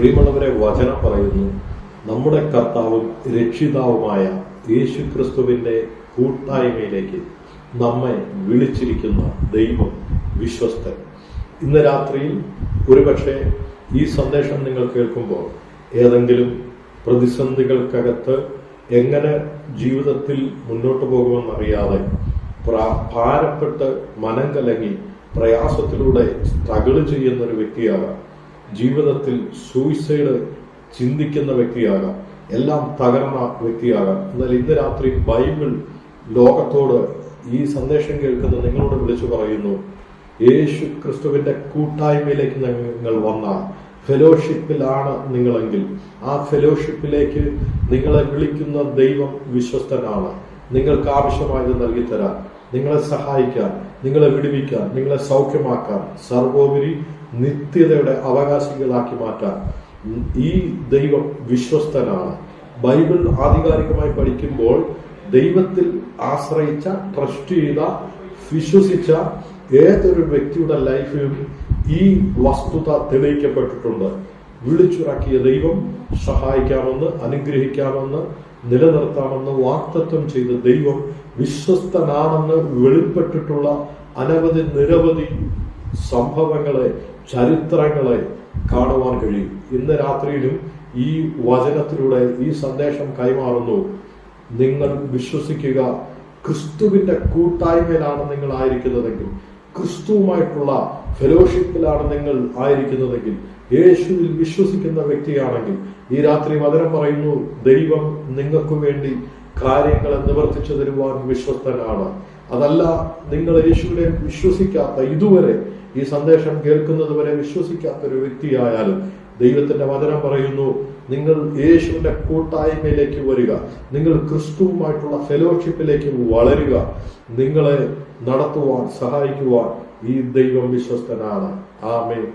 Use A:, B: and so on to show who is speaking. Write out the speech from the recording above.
A: പ്രിയമുള്ളവരെ, വചനം പറയുന്നു, നമ്മുടെ കർത്താവും രക്ഷിതാവുമായ യേശു ക്രിസ്തുവിന്റെ കൂട്ടായ്മയിലേക്ക് നമ്മെ വിളിച്ചിരിക്കുന്ന ദൈവം വിശ്വസ്തൻ. ഇന്ന് രാത്രിയിൽ ഒരുപക്ഷെ ഈ സന്ദേശം നിങ്ങൾ കേൾക്കുമ്പോൾ ഏതെങ്കിലും പ്രതിസന്ധികൾക്കകത്ത് എങ്ങനെ ജീവിതത്തിൽ മുന്നോട്ട് പോകുമെന്നറിയാതെ ഭാരപ്പെട്ട് മനം കലങ്ങി പ്രയാസത്തിലൂടെ സ്ട്രഗിൾ ചെയ്യുന്ന ഒരു വ്യക്തിയാകാം, ജീവിതത്തിൽ സൂയിസൈഡ് ചിന്തിക്കുന്ന വ്യക്തിയാകാം, എല്ലാം തകർന്ന വ്യക്തിയാകാം. എന്നാൽ ഇന്ന് രാത്രി ബൈബിൾ ലോകത്തോട് ഈ സന്ദേശം കേൾക്കുന്ന നിങ്ങളോട് വിളിച്ചു പറയുന്നു, യേശു ക്രിസ്തുവിന്റെ കൂട്ടായ്മയിലേക്ക് നിങ്ങൾ വന്നാൽ, ഫെലോഷിപ്പിലാണ് നിങ്ങളെങ്കിൽ, ആ ഫെലോഷിപ്പിലേക്ക് നിങ്ങളെ വിളിക്കുന്ന ദൈവം വിശ്വസ്തനാണ്. നിങ്ങൾക്ക് ആവശ്യമായത് നൽകിത്തരാൻ, നിങ്ങളെ സഹായിക്കാൻ, നിങ്ങളെ വിടുവിക്കാൻ, നിങ്ങളെ സൗഖ്യമാക്കാൻ, സർവോപരി നിത്യതയുടെ അവകാശികളാക്കി മാറ്റാൻ ഈ ദൈവം വിശ്വസ്തനാണ്. ബൈബിൾ ആധികാരികമായി പഠിക്കുമ്പോൾ ദൈവത്തിൽ ആശ്രയിച്ച, ട്രസ്റ്റ് ചെയ്ത, വിശ്വസിച്ച ഏതൊരു വ്യക്തിയുടെ ലൈഫിലും ഈ വസ്തുത തെളിയിക്കപ്പെട്ടിട്ടുണ്ട്. വിളിച്ചുറക്കിയ ദൈവം സഹായിക്കാമെന്ന്, അനുഗ്രഹിക്കാമെന്ന്, നിലനിർത്താമെന്ന് വാഗ്ദത്തം ചെയ്ത ദൈവം വിശ്വസ്തനാണെന്ന് വെളിപ്പെട്ടിട്ടുള്ള നിരവധി സംഭവങ്ങളെ, ചരിത്രങ്ങളെ കാണുവാൻ കഴിയും. ഇന്ന് രാത്രിയിലും ഈ വചനത്തിലൂടെ ഈ സന്ദേശം കൈമാറുന്നു. നിങ്ങൾ വിശ്വസിക്കുക, ക്രിസ്തുവിന്റെ കൂട്ടായ്മയിലാണ് നിങ്ങൾ ആയിരിക്കുന്നതെങ്കിൽ, ക്രിസ്തുവുമായിട്ടുള്ള ഫെലോഷിപ്പിലാണ് നിങ്ങൾ ആയിരിക്കുന്നതെങ്കിൽ, യേശുവിൽ വിശ്വസിക്കുന്ന വ്യക്തിയാണെങ്കിൽ, ഈ രാത്രി വചനം പറയുന്നു, ദൈവം നിങ്ങൾക്ക് വേണ്ടി കാര്യങ്ങളെ നിവർത്തിച്ചു തരുവാൻ വിശ്വസ്തനാണ്. അതല്ല, നിങ്ങൾ യേശുവിനെ വിശ്വസിക്കാത്ത, ഇതുവരെ ഈ സന്ദേശം കേൾക്കുന്നത് വരെ വിശ്വസിക്കാത്ത ഒരു വ്യക്തിയായാലും ദൈവത്തിന്റെ വചനം പറയുന്നു, നിങ്ങൾ യേശുവിന്റെ കൂട്ടായ്മയിലേക്ക് വരിക, നിങ്ങൾ ക്രിസ്തുവുമായിട്ടുള്ള ഫെലോഷിപ്പിലേക്ക് വളരുക. നിങ്ങളെ നടത്തുവാൻ, സഹായിക്കുവാൻ ഈ ദൈവം വിശ്വസ്തനാണ്. ആമേൻ.